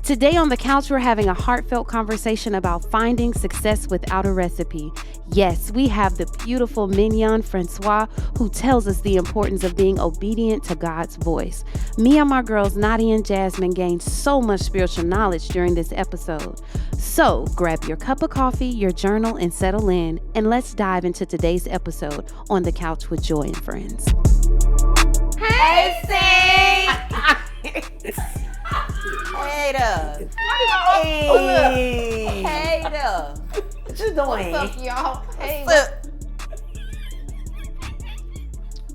Today on the couch, we're having a heartfelt conversation about finding success without a recipe. Yes, we have the beautiful Mignon Francois who tells us the importance of being obedient to God's voice. Me and my girls Naudia and Jasmine gained so much spiritual knowledge during this episode. So grab your cup of coffee, your journal, and settle in, and let's dive into today's episode on the couch with Joy and Friends. Hey, Steve! Hey there. Hey there. What you doing? What's up, y'all? Hey.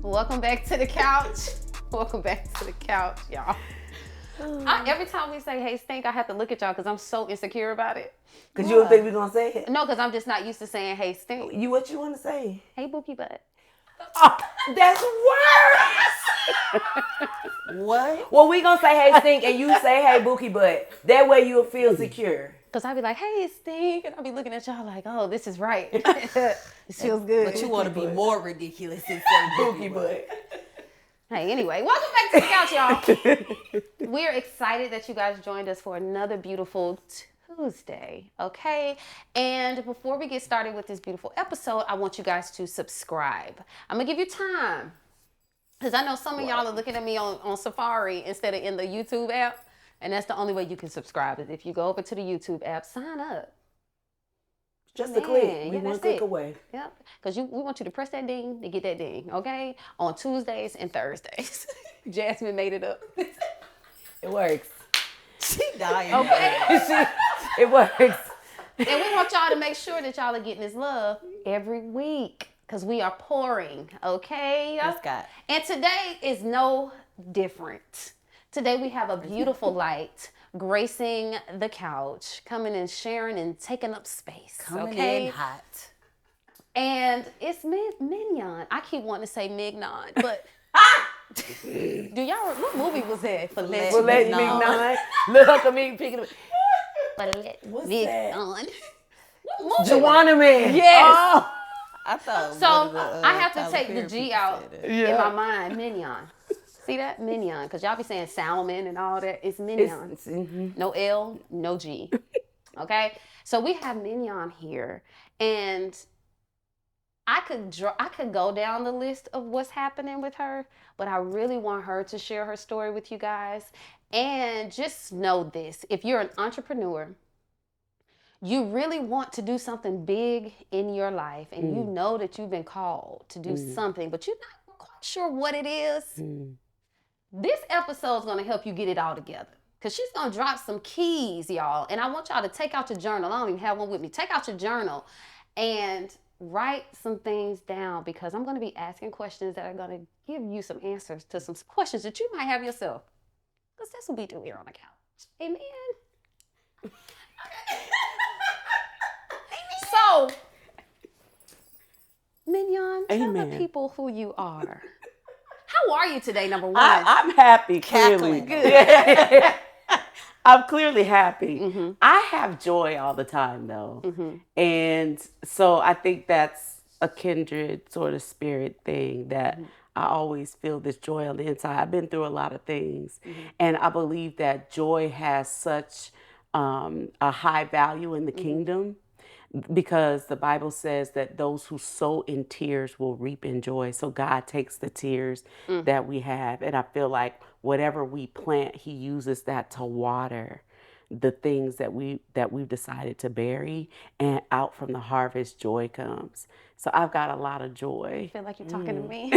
Welcome back to the couch. Welcome back to the couch, y'all. Every time we say, hey, Stink, I have to look at y'all because I'm so insecure about it. Because you don't think we're going to say it? No, because I'm just not used to saying, hey, Stink. What you want to say? Hey, Bookie Butt. Oh, that's worse. What? Well, we going to say, hey, Stink, and you say, hey, Bookie Butt. That way you'll feel secure. Because I'll be like, hey, Stink, and I'll be looking at y'all like, oh, this is right. This feels good. But you want to be more ridiculous and say Bookie Butt. Hey, anyway, welcome back to the couch, y'all. We're excited that you guys joined us for another beautiful Tuesday, okay? And before we get started with this beautiful episode, I want you guys to subscribe. I'm going to give you time because I know some of y'all are looking at me on Safari instead of in the YouTube app, and that's the only way you can subscribe is if you go over to the YouTube app, sign up. Just a click. We one click away. Yep. Because we want you to press that ding to get that ding, okay? On Tuesdays and Thursdays. Jasmine made it up. It works. She dying. Okay. It works. And we want y'all to make sure that y'all are getting this love every week because we are pouring, okay? Yes, God. And today is no different. Today we have a beautiful light gracing the couch, coming and sharing and taking up space. Coming okay? in hot. And it's Mignon. I keep wanting to say Mignon, but do y'all? What movie was that? For Let Mignon. Little comedian picking up. What's that? What movie? Joanna Man. Yes. Oh. I thought. So I have to take the G out in my mind. Mignon. See that? Mignon. Because y'all be saying Salmon and all that. It's Mignon. No L, no G. Okay? So we have Mignon here. And I could go down the list of what's happening with her, but I really want her to share her story with you guys. And just know this. If you're an entrepreneur, you really want to do something big in your life, and you know that you've been called to do something, but you're not quite sure what it is. This episode is going to help you get it all together because she's going to drop some keys, y'all. And I want y'all to take out your journal. I don't even have one with me. Take out your journal and write some things down because I'm going to be asking questions that are going to give you some answers to some questions that you might have yourself. Because that's what we do here on the couch. Amen. So, Mignon, tell the people who you are. How are you today, number one? I'm happy, clearly. Good. I'm clearly happy. I have joy all the time, though. And so I think that's a kindred sort of spirit thing that I always feel this joy on the inside. I've been through a lot of things. And I believe that joy has such a high value in the kingdom. Because the Bible says that those who sow in tears will reap in joy. So God takes the tears that we have. And I feel like whatever we plant, he uses that to water the things that we've decided to bury. And out from the harvest, joy comes. So I've got a lot of joy. I feel like you're talking to me.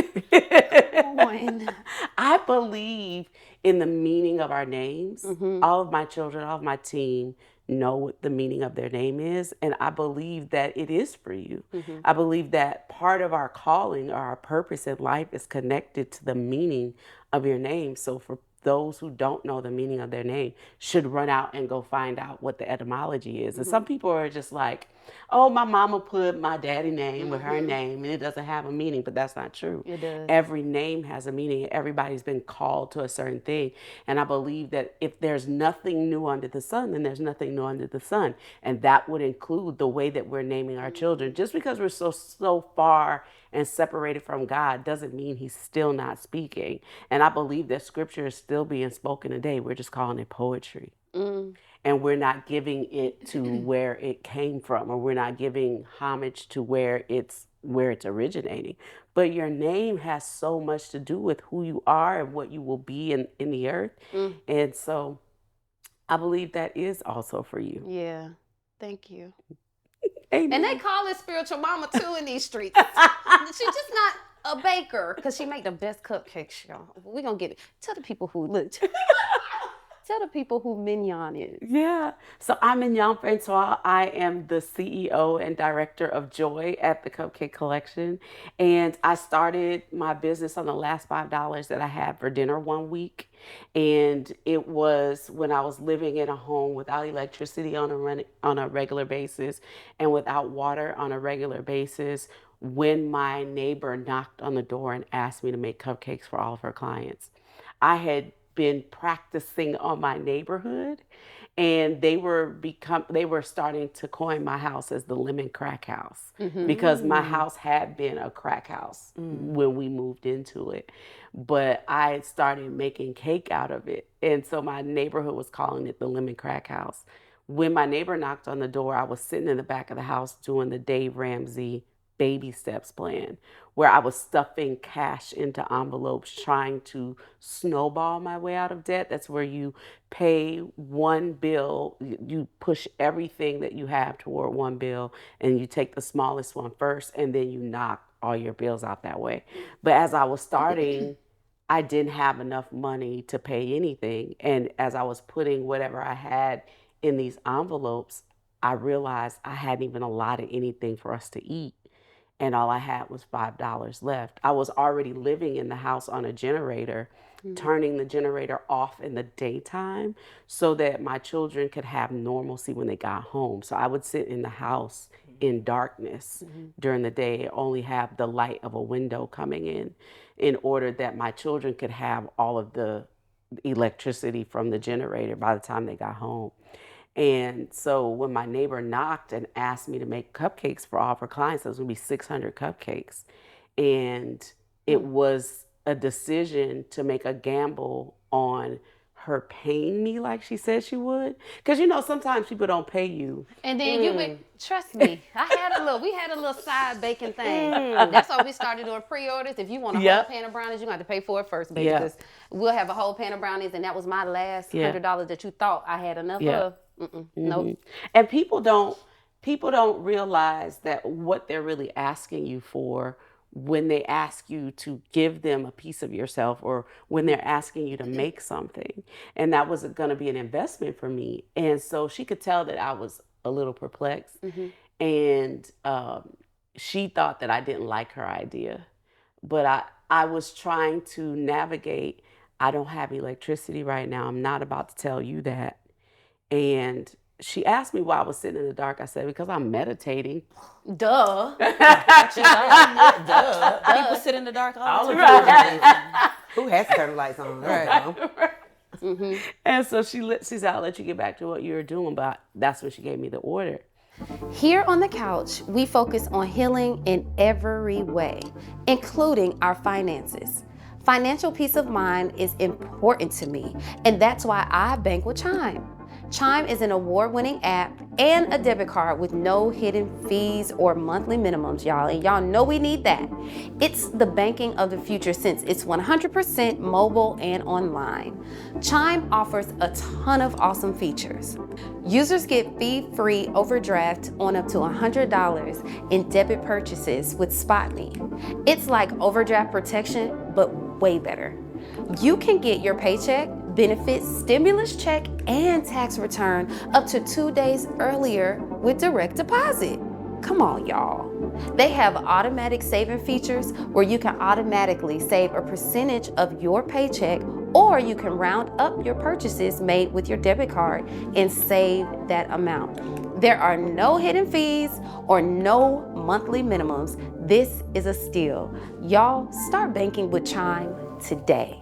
I believe in the meaning of our names. All of my children, all of my team know what the meaning of their name is. And I believe that it is for you. I believe that part of our calling or our purpose in life is connected to the meaning of your name. So for those who don't know the meaning of their name should run out and go find out what the etymology is. And some people are just like, oh, my mama put my daddy name with her name and it doesn't have a meaning, but that's not true. It does. Every name has a meaning. Everybody's been called to a certain thing. And I believe that if there's nothing new under the sun, then there's nothing new under the sun. And that would include the way that we're naming our children. Just because we're so far and separated from God doesn't mean he's still not speaking. And I believe that scripture is still being spoken today. We're just calling it poetry. and we're not giving it to where it came from, or we're not giving homage to where it's originating. But your name has so much to do with who you are and what you will be in the earth. And so I believe that is also for you. Yeah. Thank you. Amen. And they call it spiritual mama too in these streets. She's just not a baker, because she make the best cupcakes, y'all. We're going to get it. Tell the people who look. Tell the people who Mignon is. Yeah. So I'm Mignon Francois. I am the CEO and director of Joy at the Cupcake Collection. And I started my business on the last $5 that I had for dinner one week. And it was when I was living in a home without electricity on a regular basis and without water on a regular basis, when my neighbor knocked on the door and asked me to make cupcakes for all of her clients. I had been practicing on my neighborhood, and they were starting to coin my house as the lemon crack house, because my house had been a crack house when we moved into it. But I had started making cake out of it, and so my neighborhood was calling it the lemon crack house. When my neighbor knocked on the door, I was sitting in the back of the house doing the Dave Ramsey baby steps plan, where I was stuffing cash into envelopes, trying to snowball my way out of debt. That's where you pay one bill, you push everything that you have toward one bill, and you take the smallest one first, and then you knock all your bills out that way. But as I was starting, I didn't have enough money to pay anything. And as I was putting whatever I had in these envelopes, I realized I hadn't even allotted anything for us to eat. And all I had was $5 left. I was already living in the house on a generator, turning the generator off in the daytime so that my children could have normalcy when they got home. So I would sit in the house in darkness during the day, only have the light of a window coming in order that my children could have all of the electricity from the generator by the time they got home. And so when my neighbor knocked and asked me to make cupcakes for all of her clients, it was going to be 600 cupcakes. And it was a decision to make a gamble on her paying me like she said she would. Because, sometimes people don't pay you. And then trust me, we had a little side baking thing. That's why we started doing pre-orders. If you want a whole pan of brownies, you're going to have to pay for it first, baby. Because we'll have a whole pan of brownies, and that was my last $100 that you thought I had enough of. Nope. And people don't realize that what they're really asking you for when they ask you to give them a piece of yourself, or when they're asking you to make something. And that was going to be an investment for me. And so she could tell that I was a little perplexed. And she thought that I didn't like her idea. But I was trying to navigate, I don't have electricity right now. I'm not about to tell you that. And she asked me why I was sitting in the dark. I said, because I'm meditating. Duh. Duh. People sit in the dark all the time. Who has to turn the lights on? Right. And so she said, I'll let you get back to what you were doing. But that's when she gave me the order. Here on the couch, we focus on healing in every way, including our finances. Financial peace of mind is important to me, and that's why I bank with Chime. Chime is an award-winning app and a debit card with no hidden fees or monthly minimums, y'all. And y'all know we need that. It's the banking of the future since it's 100% mobile and online. Chime offers a ton of awesome features. Users get fee-free overdraft on up to $100 in debit purchases with SpotMe. It's like overdraft protection, but way better. You can get your paycheck, benefits, stimulus check, and tax return up to 2 days earlier with direct deposit. Come on, y'all. They have automatic saving features where you can automatically save a percentage of your paycheck, or you can round up your purchases made with your debit card and save that amount. There are no hidden fees or no monthly minimums. This is a steal. Y'all, start banking with Chime today.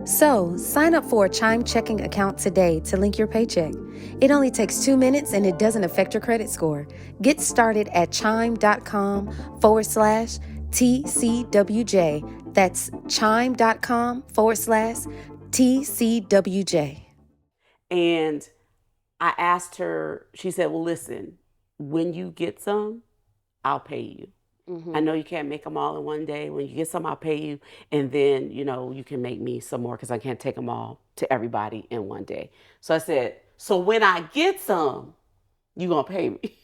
So, sign up for a Chime checking account today to link your paycheck. It only takes 2 minutes and it doesn't affect your credit score. Get started at chime.com/TCWJ. That's chime.com/TCWJ. And I asked her, she said, well, listen, when you get some, I'll pay you. I know you can't make them all in one day. When you get some, I'll pay you. And then, you can make me some more because I can't take them all to everybody in one day. So I said, so when I get some, you're going to pay me.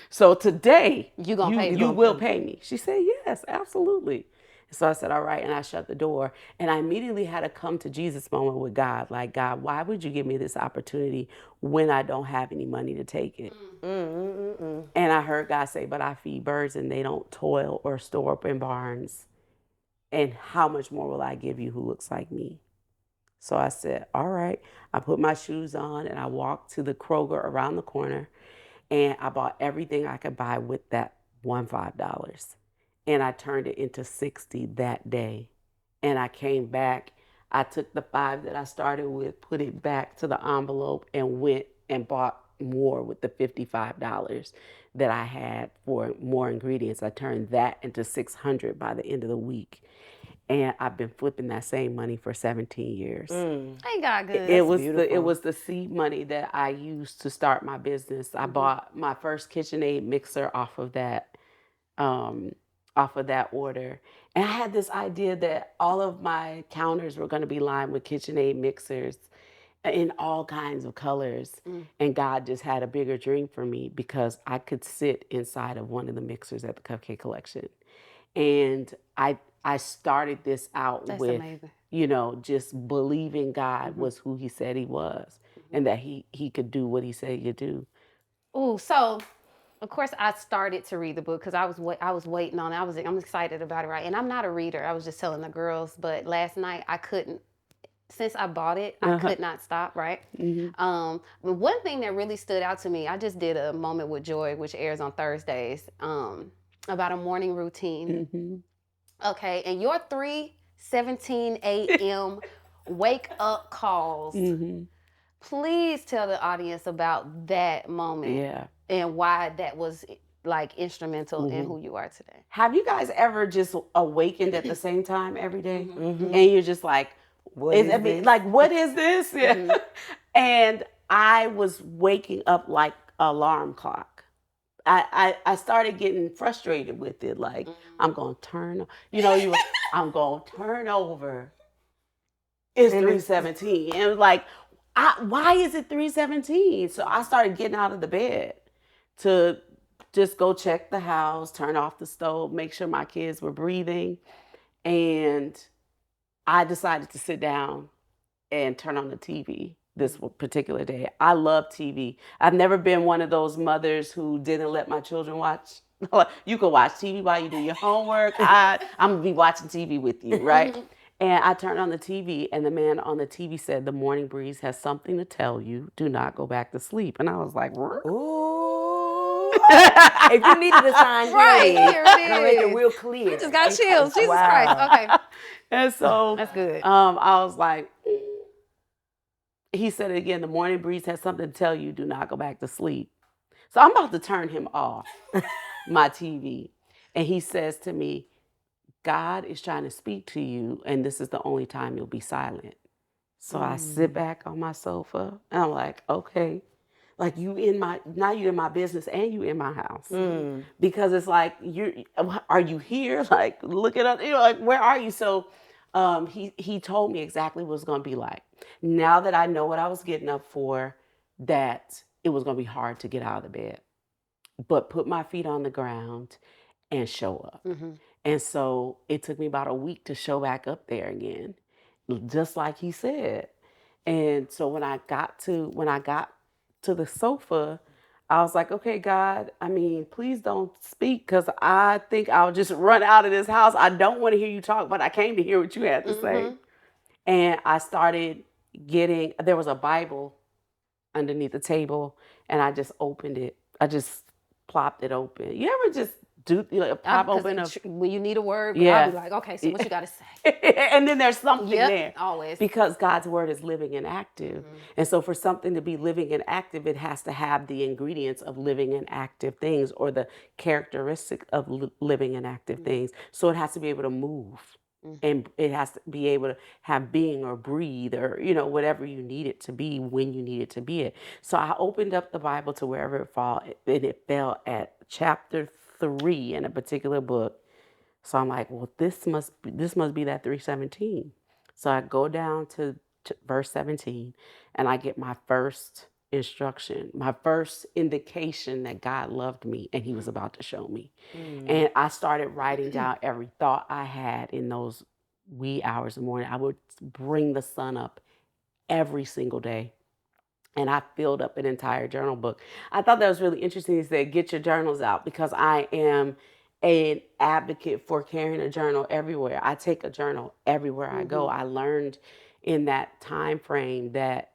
So today, you will pay me. She said, yes, absolutely. So I said, all right. And I shut the door. And I immediately had a come to Jesus moment with God. Like, God, why would you give me this opportunity when I don't have any money to take it? And I heard God say, but I feed birds and they don't toil or store up in barns. And how much more will I give you who looks like me? So I said, all right. I put my shoes on and I walked to the Kroger around the corner. And I bought everything I could buy with that $5. And I turned it into 60 that day. And I came back. I took the 5 that I started with, put it back to the envelope, and went and bought more with the $55 that I had for more ingredients. I turned that into $600 by the end of the week. And I've been flipping that same money for 17 years. Ain't God good? It was the seed money that I used to start my business. I bought my first KitchenAid mixer off of that order. And I had this idea that all of my counters were going to be lined with KitchenAid mixers in all kinds of colors. And God just had a bigger dream for me because I could sit inside of one of the mixers at the Cupcake Collection. And I started this out with, amazing. Just believing God was who he said he was and that he could do what he said he could do. Oh, so of course I started to read the book because I was waiting on it. I'm excited about it, right? And I'm not a reader. I was just telling the girls, but last night I couldn't. Since I bought it, I could not stop, right? But one thing that really stood out to me, I just did a Moment with Joy, which airs on Thursdays, about a morning routine. Okay, and your 3:17 a.m. wake up calls. Please tell the audience about that moment and why that was like instrumental in who you are today. Have you guys ever just awakened at the same time every day? And you're just like, what is this? And I was waking up like an alarm clock. I started getting frustrated with it. Like, I'm going to turn, I'm going to turn over. It's 3:17. And like, why is it 3:17? So I started getting out of the bed to just go check the house, turn off the stove, make sure my kids were breathing. And I decided to sit down and turn on the TV this particular day. I love TV. I've never been one of those mothers who didn't let my children watch. You can watch TV while you do your homework. I'm going to be watching TV with you, right? And I turned on the TV and the man on the TV said, the morning breeze has something to tell you. Do not go back to sleep. And I was like, ooh. If you needed a sign, right, here it is. Make it real clear. You just got chills. Jesus Christ. Okay. And so that's good. I was like, he said it again, the morning breeze has something to tell you, do not go back to sleep. So I'm about to turn him off my TV. And he says to me, God is trying to speak to you, and this is the only time you'll be silent. So I sit back on my sofa, and I'm like, okay. Like now you're in my business and you in my house. Because it's like, are you here? Like, look it up, like, where are you? So he told me exactly what it's going to be like. Now that I know what I was getting up for, that it was going to be hard to get out of the bed, but put my feet on the ground and show up. And so it took me about a week to show back up there again, just like he said. And so when I got to the sofa, I was like, okay, God, I mean, please don't speak because I think I'll just run out of this house. I don't want to hear you talk, but I came to hear what you had to say. And I started there was a Bible underneath the table, and I just opened it. I just plopped it open. You ever just pop open when you need a word, I'll be like, okay, so what you got to say? And then there's something there. Always. Because God's word is living and active. And so for something to be living and active, it has to have the ingredients of living and active things or the characteristic of living and active things. So it has to be able to move. And it has to be able to have being or breathe or, whatever you need it to be when you need it to be it. So I opened up the Bible to wherever it fall, and it fell at chapter 3 in a particular book. So I'm like, well, this must be that 3:17. So I go down to verse 17, and I get my first instruction, my first indication that God loved me and he was about to show me. And I started writing down every thought I had in those wee hours of the morning. I would bring the sun up every single day. And I filled up an entire journal book. I thought that was really interesting. He said, get your journals out, because I am an advocate for carrying a journal everywhere. I take a journal everywhere I go. I learned in that time frame that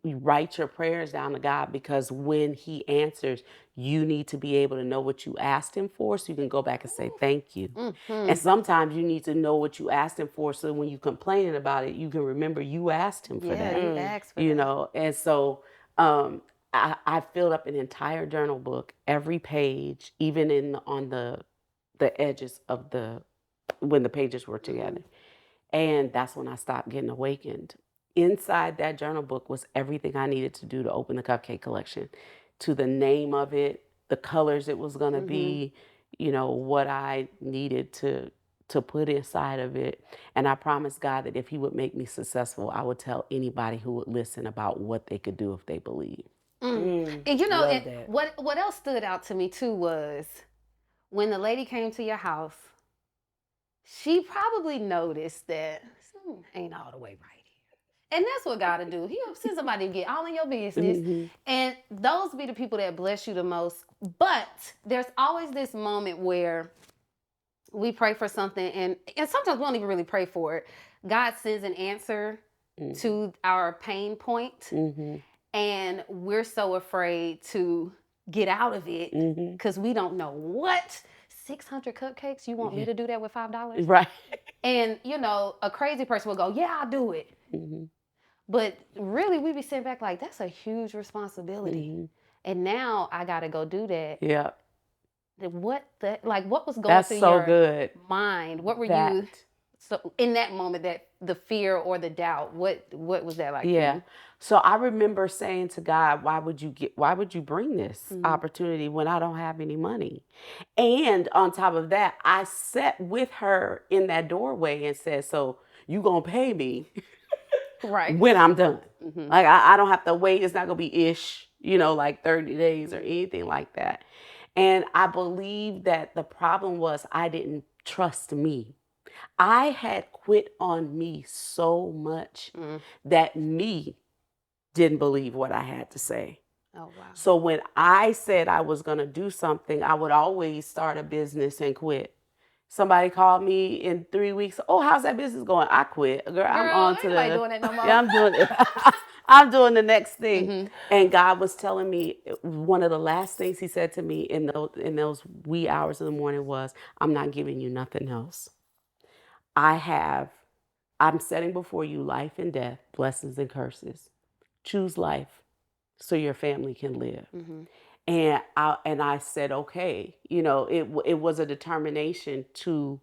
you write your prayers down to God, because when he answers, you need to be able to know what you asked him for so you can go back and say thank you. And sometimes you need to know what you asked him for so when you complaining about it, you can remember you asked him for that. You asked for that. And so I filled up an entire journal book, every page, even on the edges of when the pages were together. And that's when I stopped getting awakened. Inside that journal book was everything I needed to do to open the Cupcake Collection, to the name of it, the colors it was going to be, what I needed to put inside of it. And I promised God that if he would make me successful, I would tell anybody who would listen about what they could do if they believe. And what else stood out to me too was when the lady came to your house, she probably noticed that something ain't all the way right here. And that's what God will do. He'll send somebody to get all in your business. And those be the people that bless you the most. But there's always this moment where we pray for something, and sometimes we don't even really pray for it. God sends an answer to our pain point, and we're so afraid to get out of it because we don't know what. 600 cupcakes? You want me to do that with $5? Right. And, a crazy person will go, yeah, I'll do it. But really, we be sitting back like, that's a huge responsibility. And now I got to go do that. Yeah. What was going through your mind? What were you, so in that moment, that the fear or the doubt, what was that like? Yeah. So I remember saying to God, why would you bring this opportunity when I don't have any money? And on top of that, I sat with her in that doorway and said, so you gonna pay me right when I'm done. Like I don't have to wait. It's not gonna be like 30 days or anything like that. And I believe that the problem was I didn't trust me. I had quit on me so much that me didn't believe what I had to say. Oh, wow. So when I said I was going to do something, I would always start a business and quit. Somebody called me in 3 weeks. Oh, how's that business going? I quit. Girl, I'm on to the... doing it no more. Yeah, I'm doing it. I'm doing the next thing. And God was telling me, one of the last things he said to me in those wee hours of the morning was, I'm not giving you nothing else. I'm setting before you life and death, blessings and curses. Choose life so your family can live. And I said, okay, it was a determination to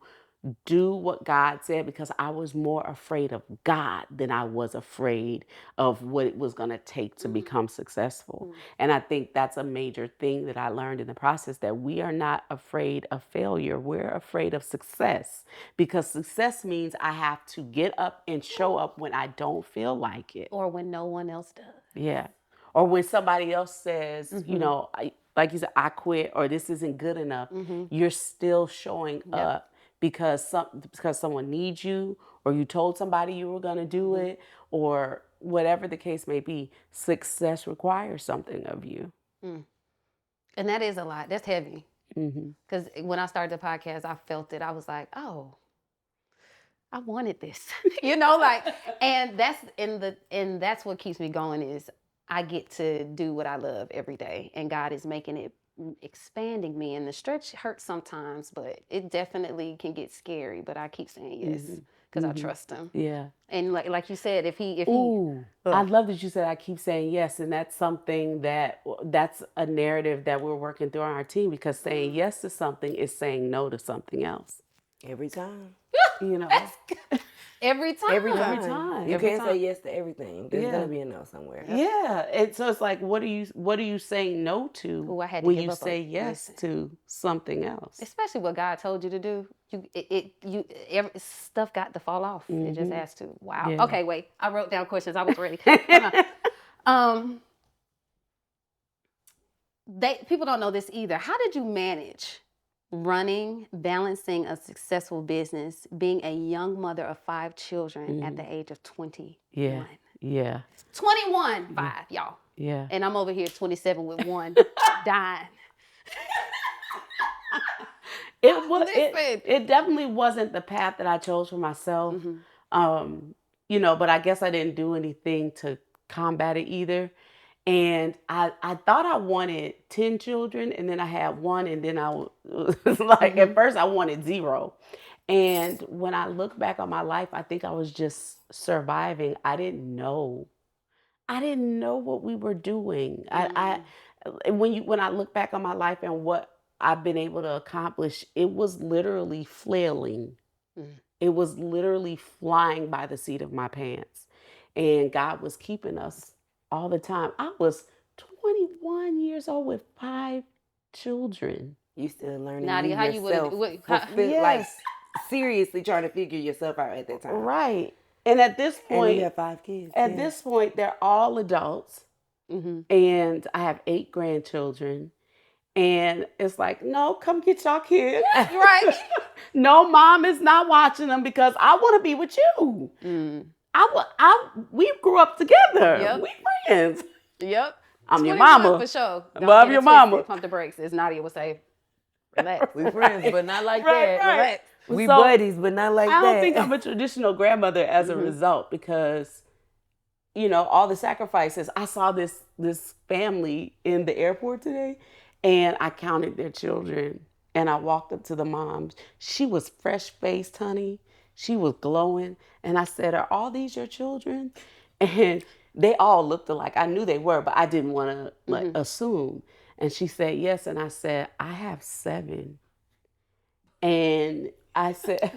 do what God said, because I was more afraid of God than I was afraid of what it was going to take to become successful. And I think that's a major thing that I learned in the process, that we are not afraid of failure. We're afraid of success, because success means I have to get up and show up when I don't feel like it. Or when no one else does. Yeah. Or when somebody else says, like you said, I quit, or this isn't good enough, you're still showing up because someone needs you, or you told somebody you were going to do it, or whatever the case may be. Success requires something of you. And that is a lot. That's heavy. Because when I started the podcast, I felt it. I was like, oh, I wanted this, and that's what keeps me going, is I get to do what I love every day, and God is making it, expanding me. And the stretch hurts sometimes, but it definitely can get scary. But I keep saying yes because I trust him. Yeah. And like you said, if he, I love that you said I keep saying yes, and that's something that's a narrative that we're working through on our team, because saying yes to something is saying no to something else. Every time. You know. Every time. Every time. Every time. You Every can't time. say yes to everything. There's gonna be a no somewhere. Yeah. And so it's like, what are you saying no to when you say yes to something else? Especially what God told you to do. Stuff got to fall off. It just has to. Wow. Yeah. Okay, wait. I wrote down questions. I was ready. People don't know this either. How did you manage balancing a successful business, being a young mother of 5 children at the age of 21? Yeah. 21, 5, y'all. Yeah. And I'm over here 27 with 1 dying. It definitely wasn't the path that I chose for myself. But I guess I didn't do anything to combat it either. And I thought I wanted 10 children, and then I had 1, and then I was like, at first I wanted 0. And when I look back on my life, I think I was just surviving. I didn't know what we were doing. When I look back on my life and what I've been able to accomplish, it was literally flailing. It was literally flying by the seat of my pants. And God was keeping us all the time. I was 21 years old with 5 children. You still learning Naudia, how you would like seriously trying to figure yourself out at that time. Right. And at this point, and you have 5 kids. At this point, they're all adults. And I have 8 grandchildren. And it's like, no, come get y'all kids. Right. No, mom is not watching them because I want to be with you. We grew up together. Yep. We friends. Yep. I'm your mama. For sure. Love your mama. Pump the brakes, as Naudia would say. Relax. We friends, but not like Right. that. Relax. We buddies, but not like that. I don't think I'm a traditional grandmother as a result because, all the sacrifices. I saw this family in the airport today, and I counted their children, and I walked up to the mom. She was fresh-faced, honey. She was glowing, and I said, "Are all these your children?" And they all looked alike. I knew they were, but I didn't want to assume. And she said, "Yes." And I said, "I have 7." And I said,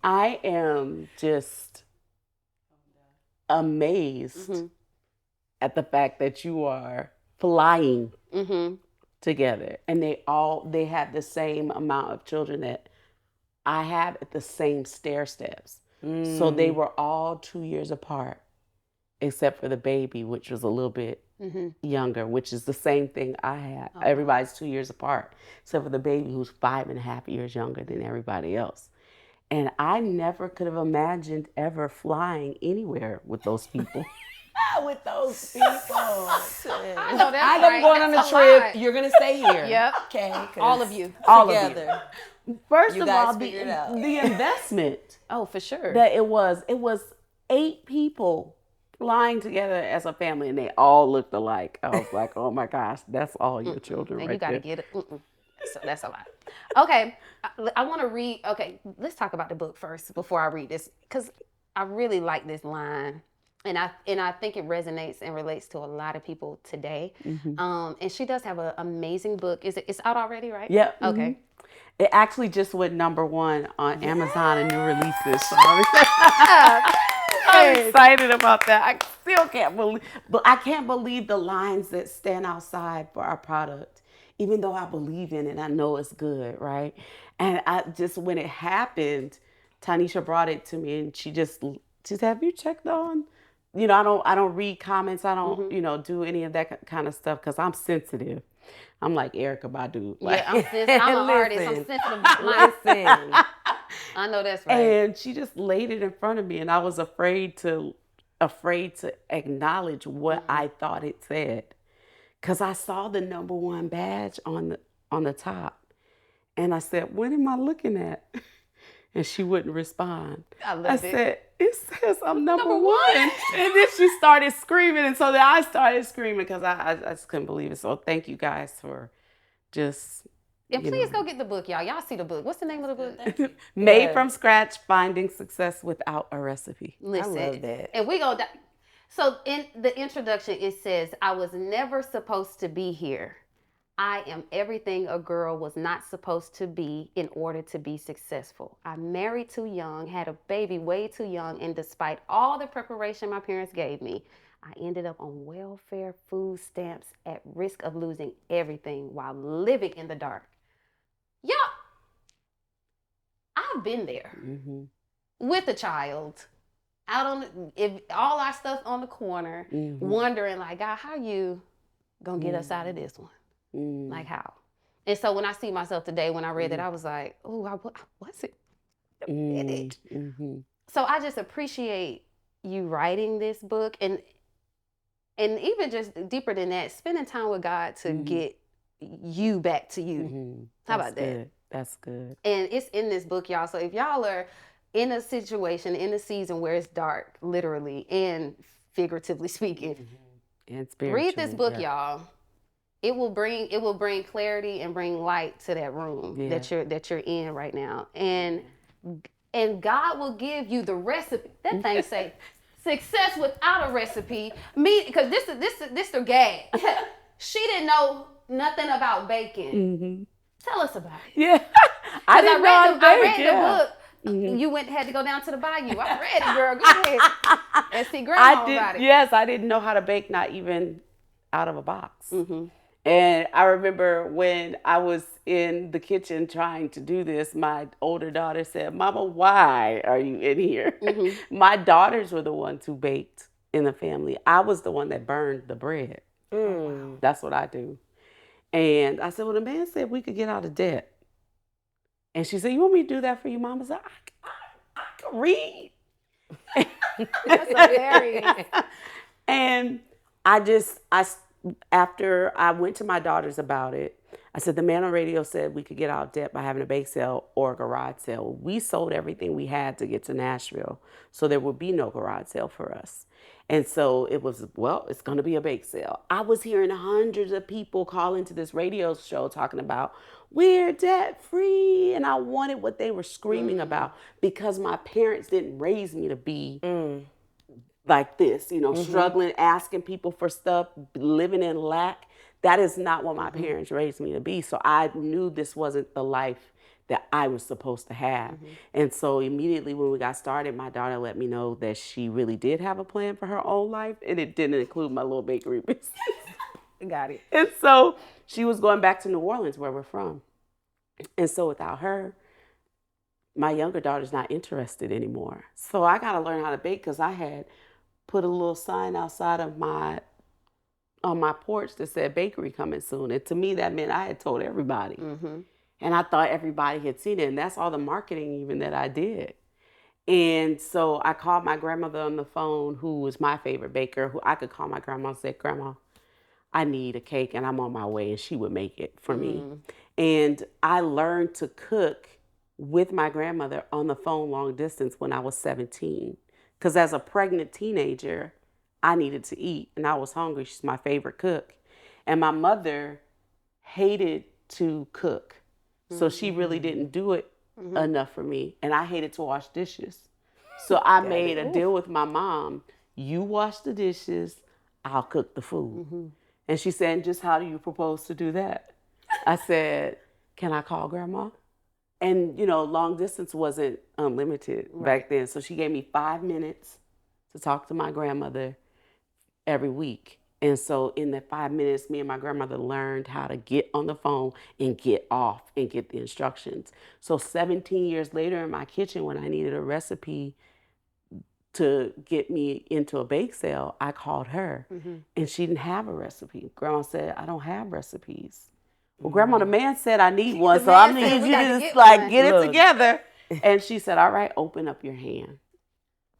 I am just amazed at the fact that you are flying together. And they had the same amount of children that I have at the same stair steps. So they were all 2 years apart, except for the baby, which was a little bit younger, which is the same thing I had. Oh. Everybody's 2 years apart, except for the baby who's 5.5 years younger than everybody else. And I never could have imagined ever flying anywhere with those people. With those people. I know that's I'm going on a trip. You're going to stay here. Yep. Okay. All of you. All together. Of you. First you of all, the investment. Oh, for sure. That it was 8 people flying together as a family, and they all looked alike. I was like, oh my gosh, that's all your children and right you got to there. get it. So that's a lot. Okay, I want to read. Okay, let's talk about the book first before I read this, because I really like this line. And I think it resonates and relates to a lot of people today. And she does have an amazing book. It's out already, right? Yeah. Okay. It actually just went #1 on Amazon and new releases. So I'm excited about that. I still can't believe the lines that stand outside for our product, even though I believe in it. I know it's good, right? And when it happened, Tanisha brought it to me, and she said, "Have you checked on?" I don't read comments. I don't, do any of that kind of stuff because I'm sensitive. I'm like Erykah Badu. Like, yeah, I'm sensitive. I'm an artist. I'm sensitive. Listen. I know that's right. And she just laid it in front of me, and I was afraid to acknowledge what I thought it said, because I saw the #1 badge on the top, and I said, "What am I looking at?" And she wouldn't respond. I said, "It says I'm #1. And then she started screaming. And so then I started screaming because I just couldn't believe it. So thank you guys for just... And please go get the book, y'all. Y'all see the book. What's the name of the book? Made from Scratch, Finding Success Without a Recipe. Listen, I love that. And we go... So in the introduction, it says, "I was never supposed to be here, I am everything a girl was not supposed to be in order to be successful. I married too young, had a baby way too young, and despite all the preparation my parents gave me, I ended up on welfare food stamps at risk of losing everything while living in the dark. Y'all, I've been there with a child, out on all our stuff on the corner, wondering like, God, how you gonna get us out of this one? Like how? And so when I see myself today, when I read it, I was like, oh, I was it. So I just appreciate you writing this book, and even just deeper than that, spending time with God to get you back to you. How about that? That's good. And it's in this book, y'all. So if y'all are in a situation, in a season where it's dark, literally and figuratively speaking, and spiritually, read this book, y'all. It will bring clarity and bring light to that room that you're in right now, and God will give you the recipe. That thing say success without a recipe. Because this the gag. She didn't know nothing about baking. Tell us about it. Yeah, I read the book. You had to go down to the bayou. I read it, girl. Go ahead and see grandma about it. Yes, I didn't know how to bake, not even out of a box. And I remember when I was in the kitchen trying to do this, my older daughter said, Mama, why are you in here? My daughters were the ones who baked in the family. I was the one that burned the bread. That's what I do. And I said, well, the man said we could get out of debt. And she said, you want me to do that for you, Mama? I said, I can read. That's hilarious. And after I went to my daughters about it, I said, the man on radio said we could get out of debt by having a bake sale or a garage sale. We sold everything we had to get to Nashville, so there would be no garage sale for us. And so it was, well, it's going to be a bake sale. I was hearing hundreds of people call into this radio show talking about, we're debt free. And I wanted what they were screaming about, because my parents didn't raise me to be like this, struggling, asking people for stuff, living in lack. That is not what my parents raised me to be. So I knew this wasn't the life that I was supposed to have. And so immediately when we got started, my daughter let me know that she really did have a plan for her own life, and it didn't include my little bakery business. Got it. And so she was going back to New Orleans, where we're from. And so without her, my younger daughter's not interested anymore. So I got to learn how to bake, because I had put a little sign outside of on my porch that said bakery coming soon. And to me, that meant I had told everybody. And I thought everybody had seen it. And that's all the marketing even that I did. And so I called my grandmother on the phone, who was my favorite baker, who I could call my grandma and say, Grandma, I need a cake and I'm on my way. And she would make it for me. And I learned to cook with my grandmother on the phone long distance when I was 17. Because as a pregnant teenager, I needed to eat and I was hungry. She's my favorite cook. And my mother hated to cook. So she really didn't do it enough for me. And I hated to wash dishes. So I made a deal with my mom. You wash the dishes, I'll cook the food. And she said, just how do you propose to do that? I said, can I call Grandma? And, long distance wasn't unlimited back then. So she gave me 5 minutes to talk to my grandmother every week. And so in that 5 minutes, me and my grandmother learned how to get on the phone and get off and get the instructions. So 17 years later in my kitchen, when I needed a recipe to get me into a bake sale, I called her and she didn't have a recipe. Grandma said, I don't have recipes. Well, Grandma, the man said I need one, so I need you to just get it together. And she said, all right, open up your hand.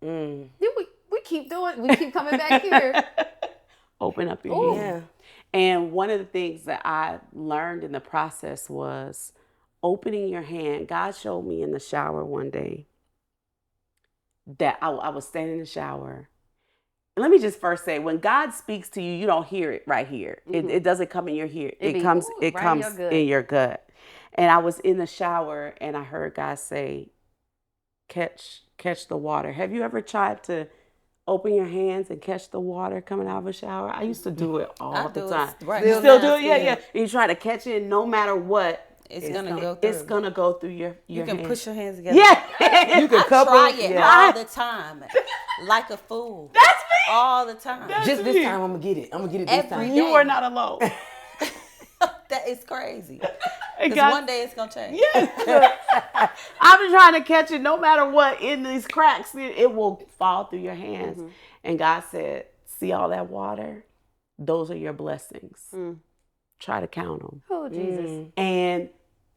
We keep coming back here. Open up your hand. And one of the things that I learned in the process was opening your hand. God showed me in the shower one day that I was standing in the shower. Let me just first say, when God speaks to you, you don't hear it right here. It doesn't come in your ear. It comes in your gut. And I was in the shower and I heard God say, catch the water. Have you ever tried to open your hands and catch the water coming out of a shower? I used to do it all the time. Right. You still do it? Yeah. And you try to catch it, no matter what. It's gonna go through. It's gonna go through your You can hand. push your hands together. Yeah. You can try it all the time, like a fool. That's me. All the time. Just this time, I'm gonna get it. this time. You are not alone. That is crazy. Because one day it's gonna change. Yeah. I've been trying to catch it, no matter what, in these cracks, it will fall through your hands. Mm-hmm. And God said, "See all that water? Those are your blessings. Try to count them." Oh, Jesus. And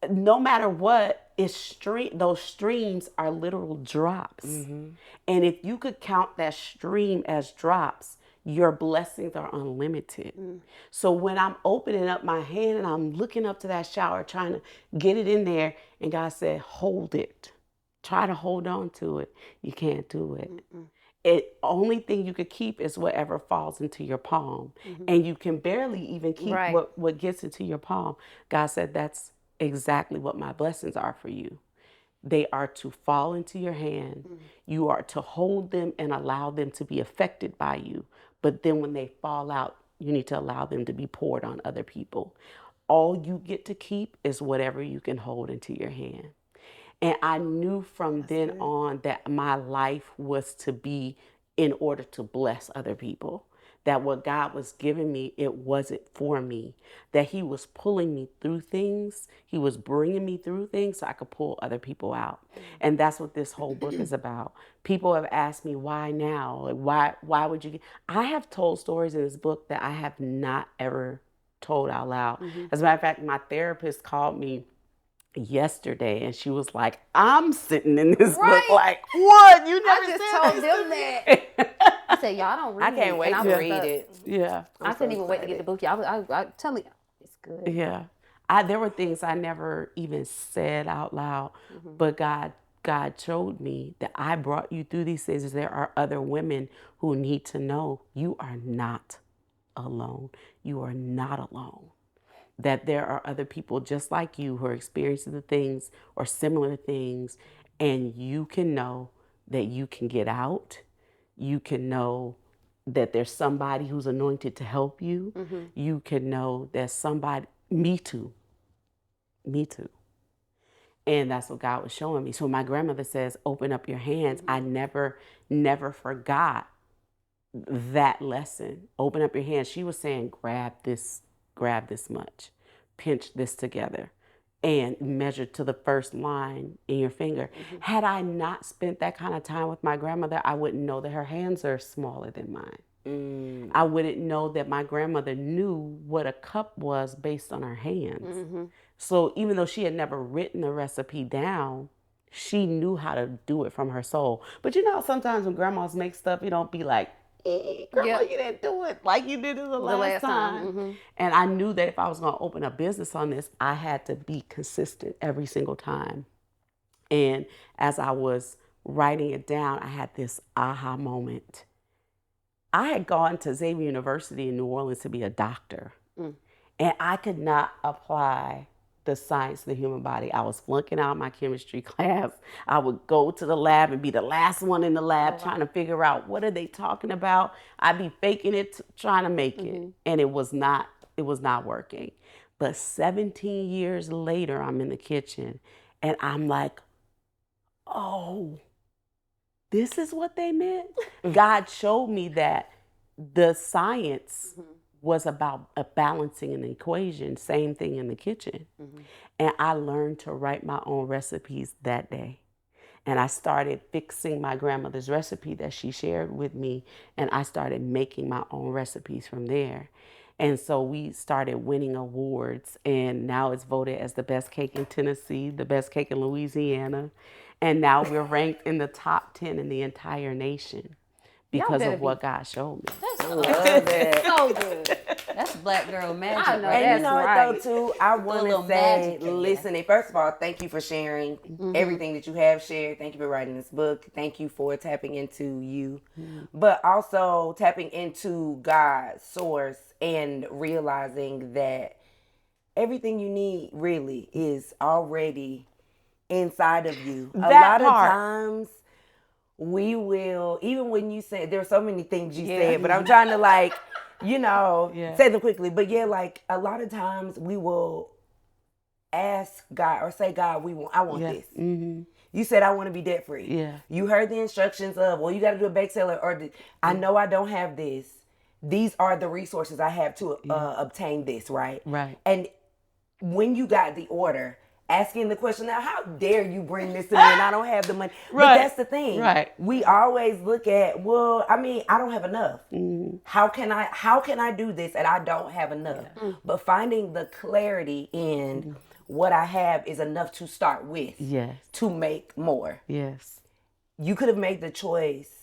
no matter what, those streams are literal drops. Mm-hmm. And if you could count that stream as drops, your blessings are unlimited. So when I'm opening up my hand and I'm looking up to that shower, trying to get it in there, and God said, hold it. Try to hold on to it. You can't do it. Only thing you could keep is whatever falls into your palm. And you can barely even keep what gets into your palm. God said, that's exactly what my blessings are for you. They are to fall into your hand. You are to hold them and allow them to be affected by you. But then when they fall out, you need to allow them to be poured on other people. All you get to keep is whatever you can hold into your hand. And I knew from then on that my life was to be in order to bless other people. That what God was giving me, it wasn't for me. That he was pulling me through things. He was bringing me through things so I could pull other people out. And that's what this whole book is about. People have asked me, why now? Like, why would you? I have told stories in this book that I have not ever told out loud. As a matter of fact, my therapist called me yesterday and she was like, I'm sitting in this book like, what? You never I just said told this them to me. that. I said, y'all don't read I can't wait to read it. Yeah. I couldn't even wait to get the book. I tell me, it's good. Yeah. There were things I never even said out loud, but God showed me that I brought you through these things. There are other women who need to know you are not alone. You are not alone. That there are other people just like you who are experiencing the things or similar things, and you can know that you can get out. You can know that there's somebody who's anointed to help you. You can know that somebody, me too. And that's what God was showing me. So my grandmother says, open up your hands. I never forgot that lesson. Open up your hands. She was saying, grab this much, pinch this together, and measure to the first line in your finger. Had I not spent that kind of time with my grandmother, I wouldn't know that her hands are smaller than mine. I wouldn't know that my grandmother knew what a cup was based on her hands. So even though she had never written the recipe down, she knew how to do it from her soul. But you know, sometimes when grandmas make stuff, you don't be like, Grandma, you didn't do it like you did it the last time. And I knew that if I was going to open a business on this, I had to be consistent every single time. And as I was writing it down, I had this aha moment. I had gone to Xavier University in New Orleans to be a doctor. And I could not apply the science of the human body. I was flunking out my chemistry class. I would go to the lab and be the last one in the lab trying to figure out what are they talking about. I'd be faking it, trying to make it. And it was not working. But 17 years later, I'm in the kitchen and I'm like, oh, this is what they meant? God showed me that the science was about a balancing an equation, same thing in the kitchen. And I learned to write my own recipes that day. And I started fixing my grandmother's recipe that she shared with me, and I started making my own recipes from there. And so we started winning awards, and now it's voted as the best cake in Tennessee, the best cake in Louisiana, and now we're ranked in the top 10 in the entire nation. Because of what God showed me. I love it. So good. That's black girl magic. I know, right? And you know right. what though too, I want to say, listen, first of all, thank you for sharing everything that you have shared. Thank you for writing this book. Thank you for tapping into you, but also tapping into God's source and realizing that everything you need really is already inside of you. A lot of times we will, even when you say, there are so many things you said, but I'm trying to like, say them quickly. But like a lot of times we will ask God or say, God, I want this. Mm-hmm. You said I want to be debt free. Yeah. You heard the instructions of, well, you got to do a bake sale, or I know I don't have this. These are the resources I have to obtain this, right? Right. And when you got the order, asking the question, now, how dare you bring this to me and I don't have the money? Right. But that's the thing. Right. We always look at, well, I mean, I don't have enough. Mm-hmm. How can I do this and I don't have enough? Yeah. But finding the clarity in what I have is enough to start with. Yes. To make more. Yes. You could have made the choice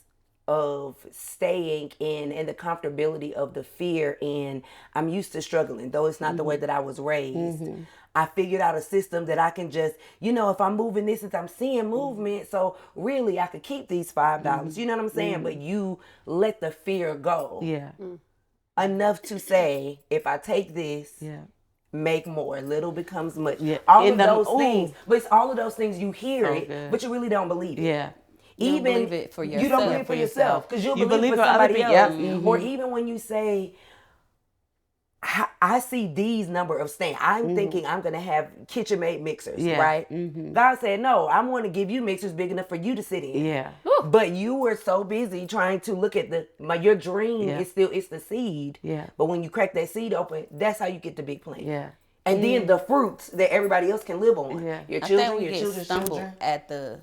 of staying in the comfortability of the fear, and I'm used to struggling, though it's not the way that I was raised. Mm-hmm. I figured out a system that I can just, if I'm moving this, since I'm seeing movement, so really I could keep these $5. You know what I'm saying? But you let the fear go. Yeah. Enough to say, if I take this, make more. Little becomes much. Yeah. All of those things. But it's all of those things you hear but you really don't believe it. Yeah. You don't believe it for yourself. You don't believe it for yourself because you'll believe it for somebody else. Mm-hmm. Or even when you say, I see these number of stands. I'm thinking I'm going to have kitchen-made mixers, right? Mm-hmm. God said, no, I'm going to give you mixers big enough for you to sit in. Yeah. But you were so busy trying to look at your dream is it's the seed. Yeah. But when you crack that seed open, that's how you get the big plant. Yeah. And then the fruits that everybody else can live on. Yeah. Your children, your children's children. At the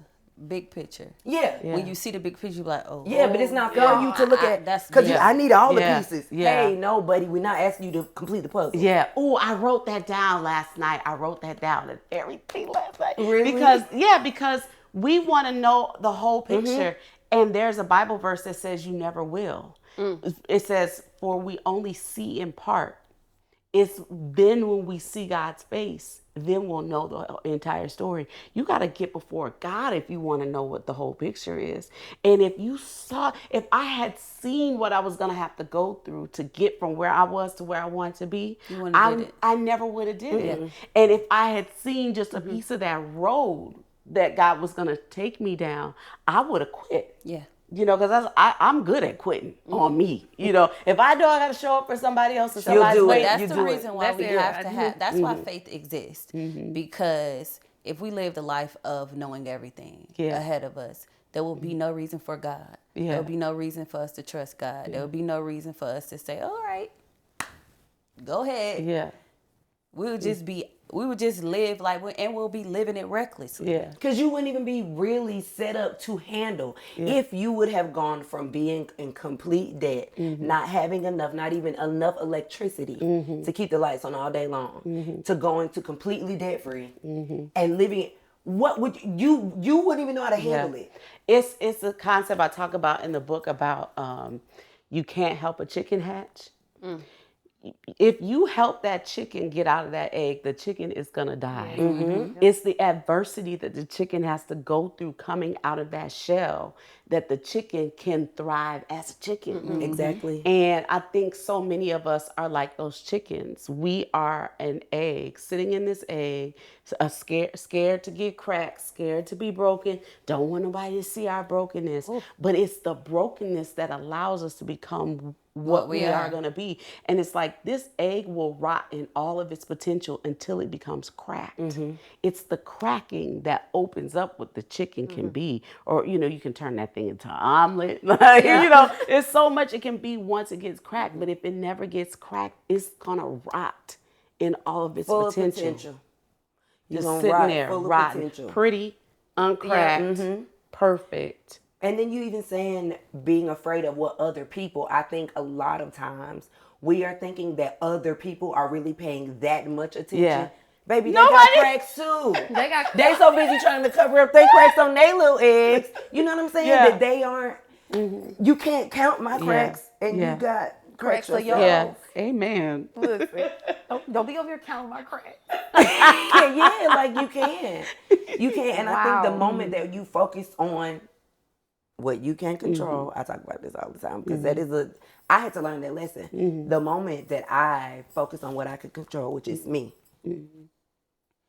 big picture. Yeah. When you see the big picture, you're like, oh. Yeah, but it's not for you to look at. Because I need all the pieces. Yeah. Hey, no, buddy, we're not asking you to complete the puzzle. Yeah. Oh, I wrote that down last night. I wrote that down and everything last night. Really? Because we want to know the whole picture. And there's a Bible verse that says you never will. It says, for we only see in part. It's then when we see God's face, then we'll know the entire story. You got to get before God if you want to know what the whole picture is. And if I had seen what I was going to have to go through to get from where I was to where I wanted to be, I never would have did it. And if I had seen just a piece of that road that God was going to take me down, I would have quit. Yeah. Because I'm good at quitting on me. If I know I got to show up for somebody else, that's the reason why we have to have. That's why faith exists. Because if we live the life of knowing everything ahead of us, there will be no reason for God. There will be no reason for us to trust God. There will be no reason for us to say, "All right, go ahead." Yeah. We would just live and we'll be living it recklessly. Yeah. Because you wouldn't even be really set up to handle if you would have gone from being in complete debt, not having enough, not even enough electricity to keep the lights on all day long, to going to completely debt free and living. What would you wouldn't even know how to handle it? It's a concept I talk about in the book about you can't help a chicken hatch. If you help that chicken get out of that egg, the chicken is going to die. It's the adversity that the chicken has to go through coming out of that shell that the chicken can thrive as a chicken. Exactly. And I think so many of us are like those chickens. We are an egg, sitting in this egg, scared to get cracked, scared to be broken, don't want nobody to see our brokenness. But it's the brokenness that allows us to become what we are going to be. And it's like this egg will rot in all of its potential until it becomes cracked. It's the cracking that opens up what the chicken can be. Or, you can turn that thing into an omelet. There's so much it can be once it gets cracked. But if it never gets cracked, it's going to rot in all of its potential. Just sitting there, rotten, pretty, uncracked, perfect. And then you even saying being afraid of what other people, I think a lot of times we are thinking that other people are really paying that much attention. Yeah. Baby, they got cracks too. They so busy trying to cover up their cracks on their little eggs. You know what I'm saying? Yeah. That they aren't, you can't count my cracks and you got cracks for yours. Yeah. Amen. Listen, don't be over here counting my cracks. Like you can. You can. And I think the moment that you focus on what you can control, I talk about this all the time because I had to learn that lesson. The moment that I focus on what I can control, which is me,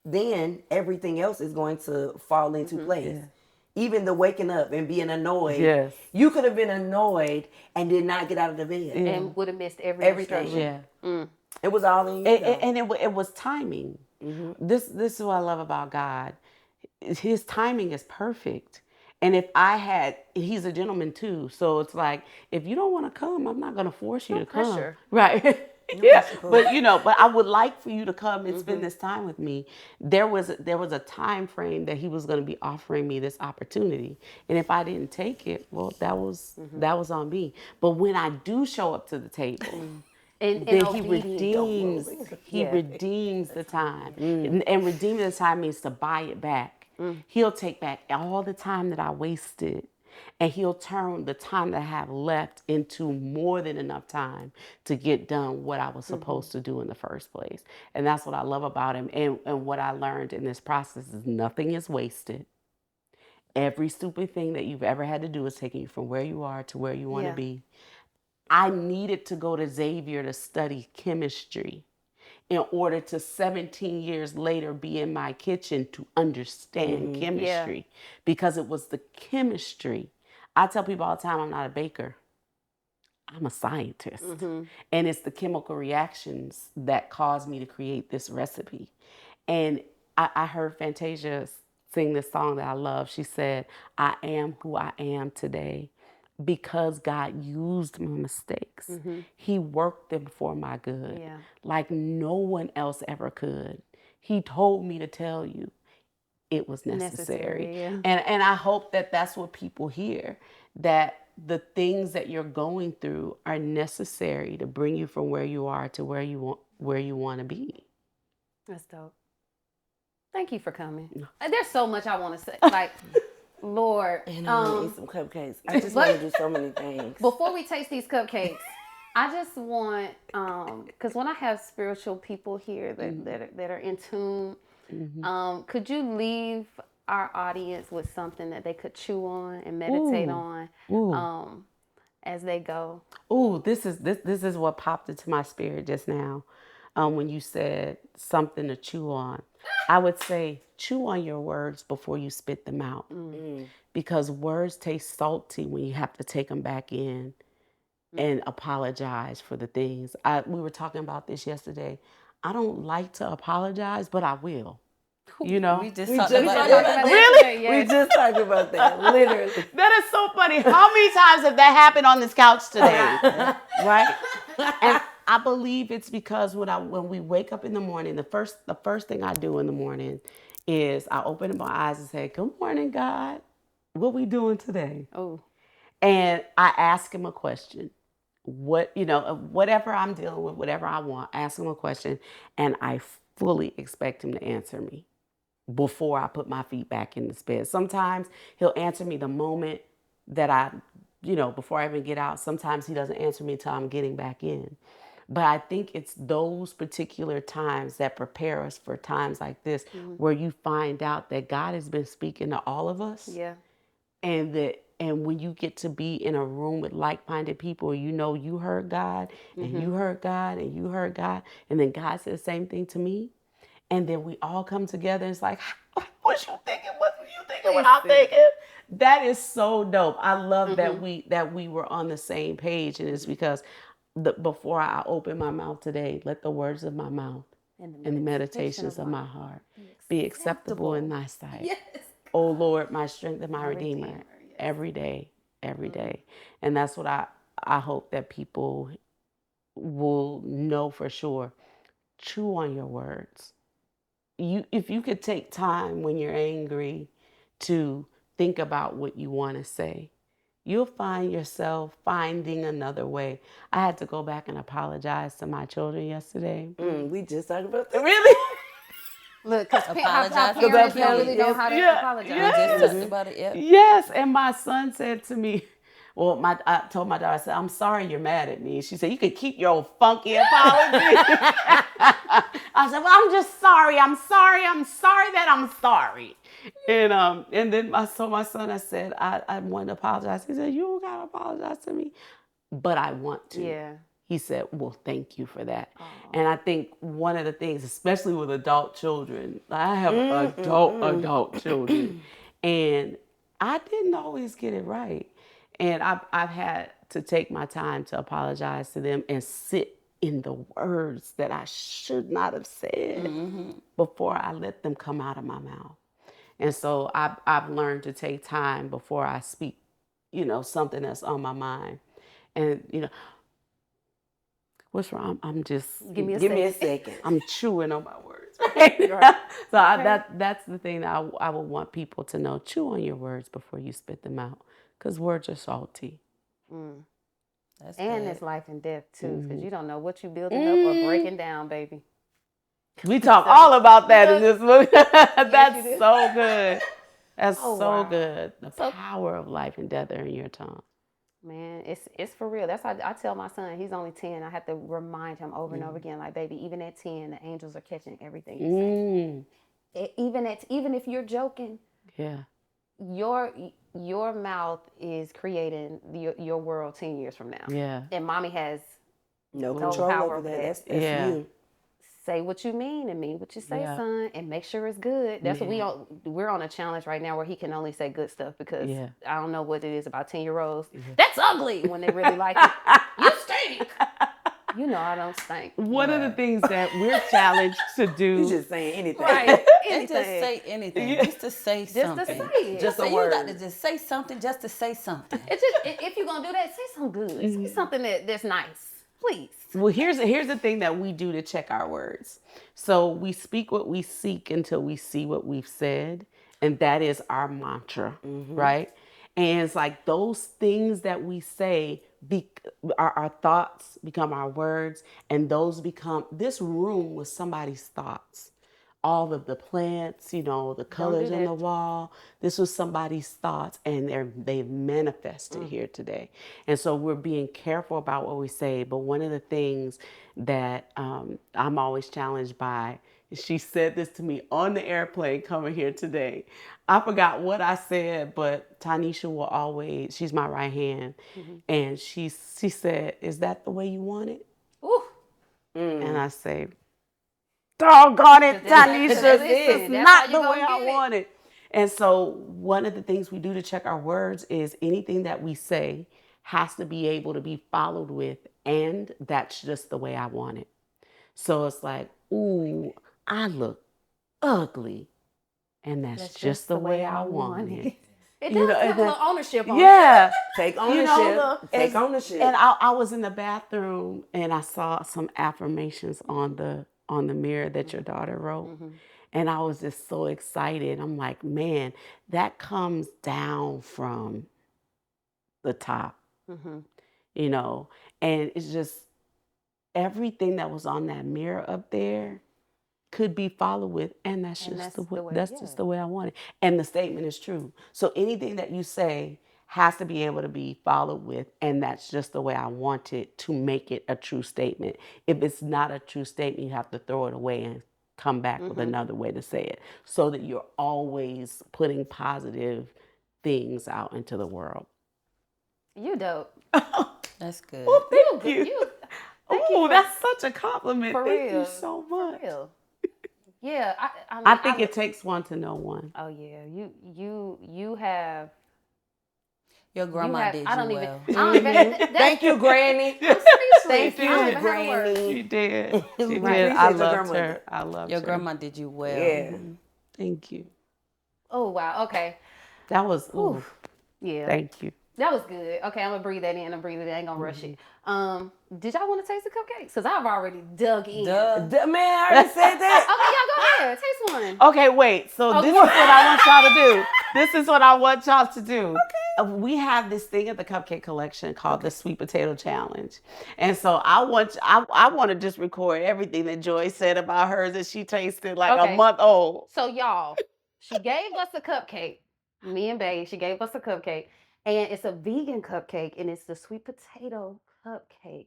then everything else is going to fall into place. Even the waking up and being annoyed. Yes. You could have been annoyed and did not get out of the bed. And would have missed everything. Yeah. It was all in you. And it was timing. Mm-hmm. This is what I love about God. His timing is perfect. And if he's a gentleman too. So it's like, if you don't want to come, I'm not going to force you to come. Right. Yeah, but but I would like for you to come and spend this time with me. There was a time frame that he was going to be offering me this opportunity, and if I didn't take it, well, that was on me. But when I do show up to the table, and then he redeems the time, and redeeming the time means to buy it back. He'll take back all the time that I wasted. And he'll turn the time that I have left into more than enough time to get done what I was supposed to do in the first place. And that's what I love about him. And what I learned in this process is nothing is wasted. Every stupid thing that you've ever had to do is taking you from where you are to where you want to be. I needed to go to Xavier to study chemistry in order to 17 years later be in my kitchen to understand chemistry, because it was the chemistry. I tell people all the time, I'm not a baker. I'm a scientist. And it's the chemical reactions that caused me to create this recipe. And I heard Fantasia sing this song that I love. She said, I am who I am today because God used my mistakes. He worked them for my good, like no one else ever could. He told me to tell you it was necessary. And I hope that that's what people hear, that the things that you're going through are necessary to bring you from where you are to where you want to be. That's dope. Thank you for coming. There's so much I want to say. Like, Lord. And I want to eat some cupcakes. I just want to do so many things. Before we taste these cupcakes, I just want, because when I have spiritual people here that are in tune, could you leave our audience with something that they could chew on and meditate on as they go? Ooh, this is what popped into my spirit just now when you said something to chew on. I would say chew on your words before you spit them out, because words taste salty when you have to take them back in and apologize for the things. We were talking about this yesterday. I don't like to apologize, but I will. You know, we just talked about that. Really? Yes. We just talked about that, literally. That is so funny. How many times have that happened on this couch today? Right? And I believe it's because when we wake up in the morning, the first thing I do in the morning is I open my eyes and say, "Good morning, God. What we doing today?" Oh. And I ask him a question. Whatever I'm dealing with, whatever I want, ask him a question, and I fully expect him to answer me before I put my feet back in this bed. Sometimes he'll answer me the moment that before I even get out. Sometimes he doesn't answer me until I'm getting back in. But I think it's those particular times that prepare us for times like this, where you find out that God has been speaking to all of us. Yeah. And when you get to be in a room with like-minded people, you heard God, and you heard God, and you heard God, and then God said the same thing to me, and then we all come together. And it's like, what you thinking? What were you thinking? What I'm thinking? That is so dope. I love that we were on the same page, and it's because before I open my mouth today, let the words of my mouth and the meditations of my heart be acceptable in thy sight. Yes. Oh Lord, my strength and my redeemer. Yes. Every day. And that's what I hope that people will know for sure. Chew on your words. If you could take time when you're angry to think about what you want to say, you'll find yourself finding another way. I had to go back and apologize to my children yesterday. We just talked about that. Really? Look, because parents don't really know how to apologize. We just talked about it, Yes, and my son said to me, I told my daughter, I said, "I'm sorry you're mad at me." She said, "You could keep your old funky apology." I said, "Well, I'm just sorry. I'm sorry that I'm sorry." And then I told my son, I said, I want to apologize. He said, "You don't got to apologize to me, but I want to." Yeah. He said, "Well, thank you for that." And I think one of the things, especially with adult children, I have adult children, and I didn't always get it right. And I've had to take my time to apologize to them and sit in the words that I should not have said before I let them come out of my mouth. And so I've learned to take time before I speak, something that's on my mind. And, what's wrong? I'm just, give me a second. I'm chewing on my words. Right? So that's the thing that I would want people to know. Chew on your words before you spit them out, because words are salty. That's and it's life and death too, because you don't know what you're building up or breaking down, baby. We talk all about that in this movie. That's so good. That's good. The power of life and death are in your tongue. Man, it's for real. That's why I tell my son, he's only 10. I have to remind him over and over again, like, baby, even at 10, the angels are catching everything you say. Even if you're joking, your mouth is creating your world 10 years from now. Yeah. And mommy has no control over that. That's you. Say what you mean and mean what you say, son, and make sure it's good. That's what we're on a challenge right now where he can only say good stuff, because I don't know what it is about 10-year-olds. That's ugly when they really like it. You stink. I don't stink. One of the things that we're challenged to do. You just saying anything. Right. Just say anything. Just to say something. Just to say it. Just a word. You got to just say something just to say something. It's just, if you're going to do that, say something good. Say something that's nice. Please. Well, here's the thing that we do to check our words. So we speak what we seek until we see what we've said. And that is our mantra, right? And it's like those things that we say, our thoughts become our words. And those become, this room was somebody's thoughts. All of the plants, the colors on the wall. This was somebody's thoughts, and they've manifested here today. And so we're being careful about what we say. But one of the things that I'm always challenged by, she said this to me on the airplane coming here today. I forgot what I said, but Tanisha will always, she's my right hand. And she said, "Is that the way you want it?" Ooh. And I say, "Doggone it, Tanisha, this is not the way I want it." And so one of the things we do to check our words is anything that we say has to be able to be followed with, "and that's just the way I want it." So it's like, "Ooh, I look ugly, and that's just the way I want it." It does have a little ownership on it. Take ownership. Take ownership. And I was in the bathroom and I saw some affirmations on the mirror that your daughter wrote. And I was just so excited. I'm like, man, that comes down from the top, and it's just everything that was on that mirror up there could be followed with, "and that's just the way I want it." And the statement is true. So anything that you say has to be able to be followed with, "and that's just the way I want it," to make it a true statement. If it's not a true statement, you have to throw it away and come back with another way to say it, so that you're always putting positive things out into the world. You dope. That's good. Well, thank you. That's such a compliment. Thank you so much. For real. Yeah, I think it takes one to know one. Oh yeah, you have. Your grandma did you well. Thank you, Granny. Thank you, Granny. She did. She did. I loved her. I loved her. Your grandma did you well. Yeah. Thank you. Oh wow. Okay. That was. Yeah. Thank you. That was good. Okay, I'm gonna breathe that in. I ain't gonna rush it. Did y'all want to taste the cupcakes? Because I've already dug in. Man, I already said that. Okay, y'all go ahead. Taste one. Okay, wait. So this is what I want y'all to do. This is what I want y'all to do. Okay. We have this thing at the Cupcake Collection called the Sweet Potato Challenge. And so I want to just record everything that Joy said about hers that she tasted like a month old. So y'all, she gave us a cupcake. Me and Bae, she gave us a cupcake. And it's a vegan cupcake, and it's the sweet potato cupcake.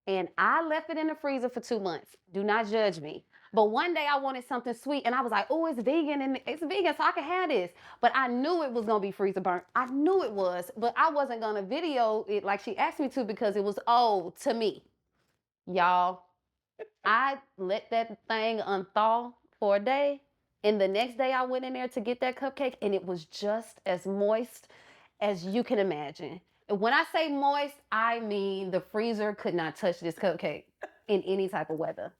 And I left it in the freezer for 2 months. Do not judge me. But one day I wanted something sweet, and I was like, "Oh, it's vegan, so I can have this." But I knew it was going to be freezer burnt. I knew it was, but I wasn't going to video it like she asked me to because it was old to me. Y'all, I let that thing unthaw for a day. And the next day I went in there to get that cupcake, and it was just as moist as you can imagine. And when I say moist, I mean the freezer could not touch this cupcake in any type of weather.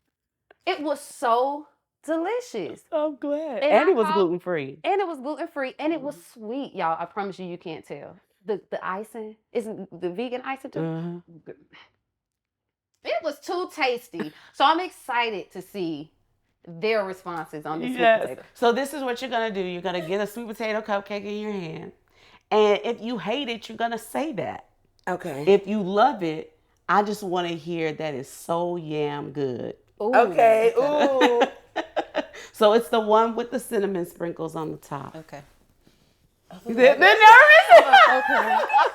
It was so delicious. I'm glad. And it was gluten-free. And it was gluten-free, and it was sweet, y'all. I promise you can't tell. The icing, isn't the vegan icing too? It was too tasty. So I'm excited to see their responses on this sweet potato. So this is what you're going to do. You're going to get a sweet potato cupcake in your hand. And if you hate it, you're going to say that. Okay. If you love it, I just want to hear that it's so yam good. Ooh. Okay. Ooh. So it's the one with the cinnamon sprinkles on the top. Okay. They're nervous?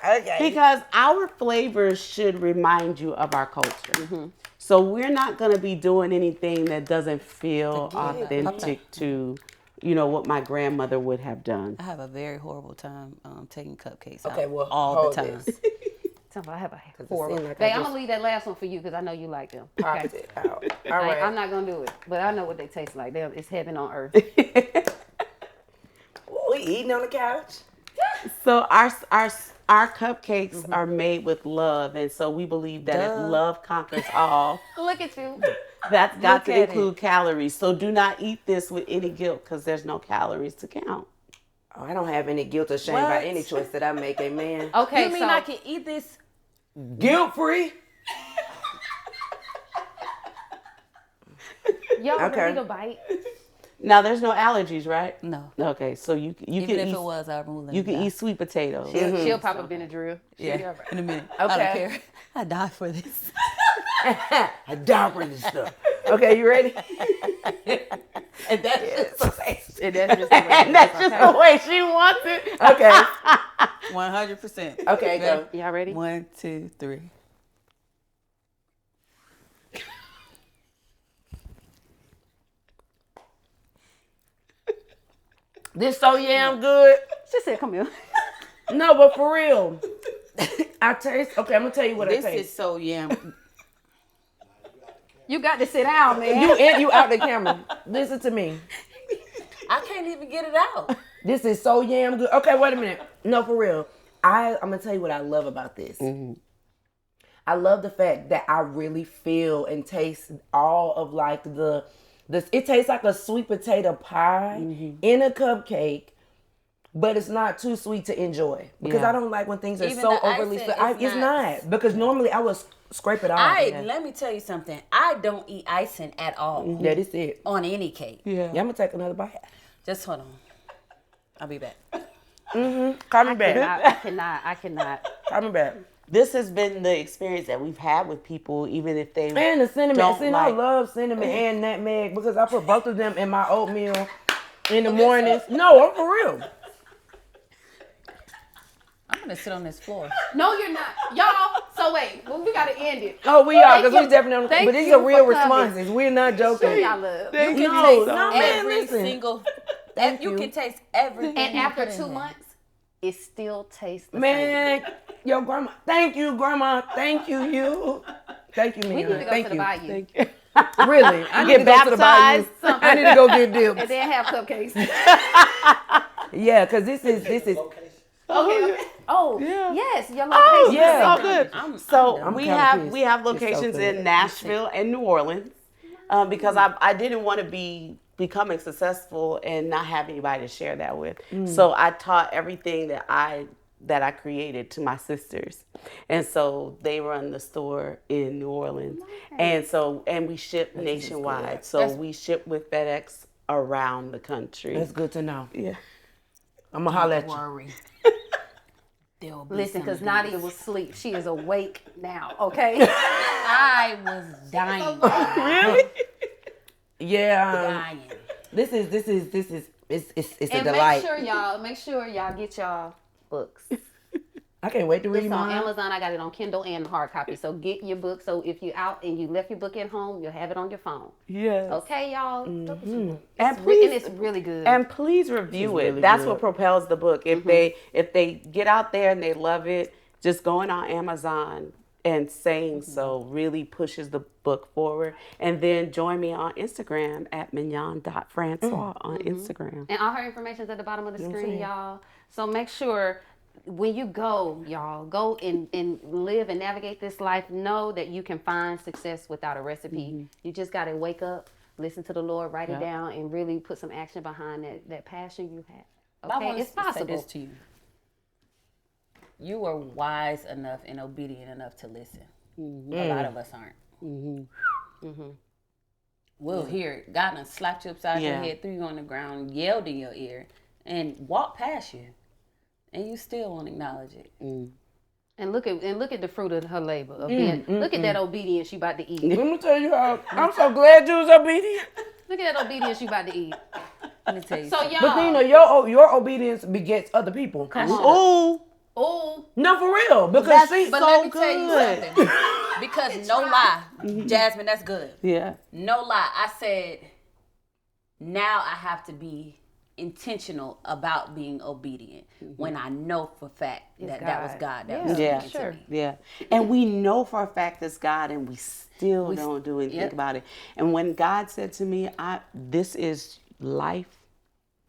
Okay. Because our flavors should remind you of our culture. So we're not going to be doing anything that doesn't feel authentic to, what my grandmother would have done. I have a very horrible time taking cupcakes out all the time. I have a horrible. I'm going to leave that last one for you because I know you like them. Popped it out. All right. I'm not going to do it, but I know what they taste like. It's heaven on earth. We eating on the couch. So our cupcakes are made with love, and so we believe that if love conquers all, look at you. That's got to include calories. So do not eat this with any guilt because there's no calories to count. Oh, I don't have any guilt or shame about any choice that I make, amen. Okay, you mean I can eat this guilt-free? Y'all ready to bite? Now there's no allergies, right? No. Okay, so you can Even if eat, it was, I'd remove them. You can eat sweet potatoes. She'll pop a Benadryl. Yeah, in a minute. Okay. I don't care. I died for this. I died for this stuff. Okay, you ready? And that's just the way. And that's just the way she wants it. Okay. 100%. Okay, go. Y'all ready? 1, 2, 3. This so yam good. She said, come here. No, but for real. I taste, okay, I'm going to tell you what I taste. This is so yam. You got to sit down, man. You out the camera. Listen to me. I can't even get it out. This is so yam good. Okay, wait a minute. No, for real. I'm going to tell you what I love about this. I love the fact that I really feel and taste all of like it tastes like a sweet potato pie in a cupcake, but it's not too sweet to enjoy. Because I don't like when things are Even so the overly icing sweet. It's not. Because normally I would scrape it off. Let me tell you something. I don't eat icing at all. That is it. On any cake. Yeah, I'm going to take another bite. Just hold on. I'll be back. Call me back. I cannot. Call me back. This has been the experience that we've had with people, even if they and the cinnamon. I love cinnamon Mm-hmm. and nutmeg because I put both of them in my oatmeal in the mornings. No, I'm for real. I'm going to sit on this floor. No, you're not. Y'all, so wait. Well, we got to end it. Oh, we are because we definitely on the Thank but these you are real for coming. responses. We're not joking. Show y'all love. You can taste every single... You can taste everything. And after 2 months, it still tastes the Man, your grandma. Thank you, grandma. Thank you, you. Thank you, same. We need to go to the bayou. Thank you. Really? I need Get to go to the bayou. baptized, I need to go get dipped. And then have cupcakes. Yeah, because this is. Okay. Oh, Yeah. yes, your Oh, location. yeah, Yeah. all good. I'm we kinda have pissed. we have It's so locations good. in Nashville and New Orleans because I didn't want to be becoming successful and not have anybody to share that with. So I taught everything that I created to my sisters, and so they run the store in New Orleans, and we ship nationwide. So we ship with FedEx around the country. That's good to know. Yeah. I'm going to holler at you. Worry. Listen, because Naudia was asleep. She is awake now, okay? I was dying. Really? Yeah. Dying. This is it's a And delight. make sure y'all get y'all books. I can't wait to read It's on mine. Amazon. I got it on Kindle and hard copy. So get your book. So if you're out and you left your book at home, you'll have it on your phone. Yes. Okay, y'all? And And please, it's really good. and please review it. really That's good. what propels the book. If they get out there and they love it, just going on Amazon And saying so really pushes the book forward. And then join me on Instagram at Mignon.Francois on Instagram. And all her information is at the bottom of the screen, y'all. So make sure when you go, y'all, go and live and navigate this life. Know that you can find success without a recipe. You just got to wake up, listen to the Lord, write it down, and really put some action behind that passion you have. Okay, it's possible. Say this to you. You are wise enough and obedient enough to listen. A lot of us aren't. We'll hear it. God done slapped you upside your head, threw you on the ground, yelled in your ear, and walked past you. And you still won't acknowledge it. And look at the fruit of her labor. Of being, look at that obedience you about to eat. Let me tell you how I'm so glad you was obedient. Look at that obedience you about to eat. Let me tell you. So y'all, but you know, your obedience begets other people. Come on. Oh, no, for real. Because but let me tell you something. Because no lie, Jasmine, that's good. Yeah. No lie. I said, now I have to be intentional about being obedient when I know for a fact that was God that was speaking to me. Yeah. And we know for a fact it's God, and we still don't do anything about it. And when God said to me, this is life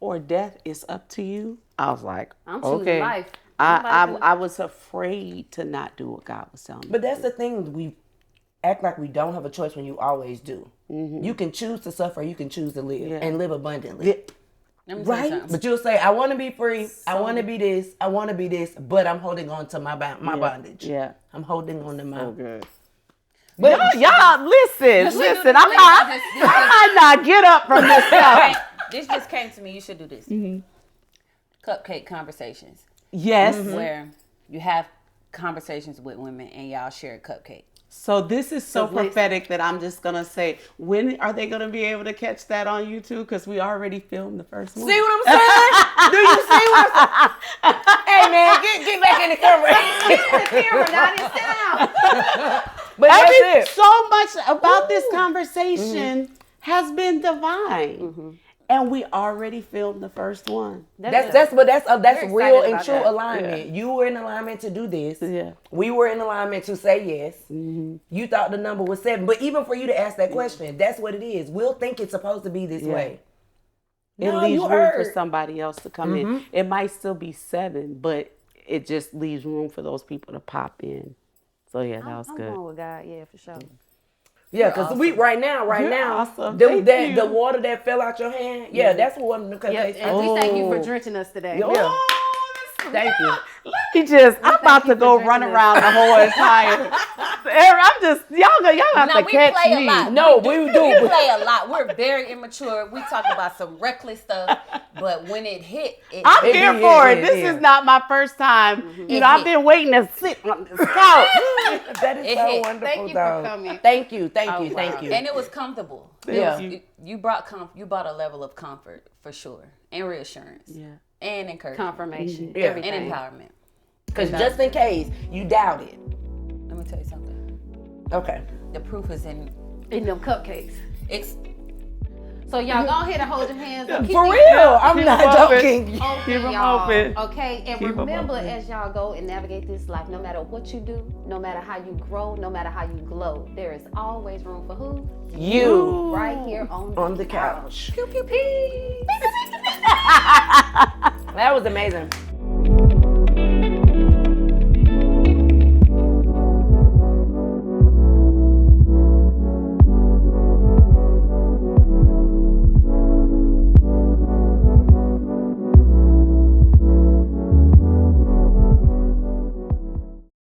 or death, it's up to you, I was like, I'm choosing life. I was afraid to not do what God was telling me. But that's the thing, we act like we don't have a choice when you always do. You can choose to suffer, you can choose to live and live abundantly. Right? But you'll say, I want to be free, I want to be this, I want to be this, but I'm holding on to my bondage. Yeah. I'm holding on to my... So good. But y'all, listen. I might not get up from this stuff. This just came to me. You should do this. Cupcake conversations. Yes. Where you have conversations with women and y'all share a cupcake. So this is so prophetic that I'm just going to say, when are they going to be able to catch that on YouTube? Because we already filmed the first one. See what I'm saying? Do you see what I'm saying? Hey, man, get back in the camera. Get in the camera, not in sound. But so much about this conversation has been divine. And we already filmed the first one. That's real and true alignment. You were in alignment to do this. Yeah. We were in alignment to say yes. You thought the number was 7. But even for you to ask that question, that's what it is. We'll think it's supposed to be this way. It leaves room for somebody else to come in. It might still be 7, but it just leaves room for those people to pop in. So that was good. I'm going with God, for sure. Yeah, because we right now, the water that fell out your hand, that's one of the cupcakes. And we thank you for drenching us today. Thank you. I'm about to go run around the whole entire. I'm just y'all have to catch me. A lot. No, we do. We play a lot. We're very immature. We talk about some reckless stuff, but when it hit, I'm here for it. This is not my first time. I've been waiting to sit on this couch. That is so wonderful. Thank you for coming. Thank you. And it was comfortable. You brought a level of comfort for sure, and reassurance. Yeah. And encouragement. Confirmation. Everything. And empowerment. Because just in case you doubted. Let me tell you something. Okay. The proof is in them cupcakes. So y'all go ahead and hold your hands up. For real. I'm not joking. Keep them open. Okay. And remember, as y'all go and navigate this life, no matter what you do, no matter how you grow, no matter how you glow, there is always room for who? You. Right here on the couch. Pew, pew, pew. That was amazing.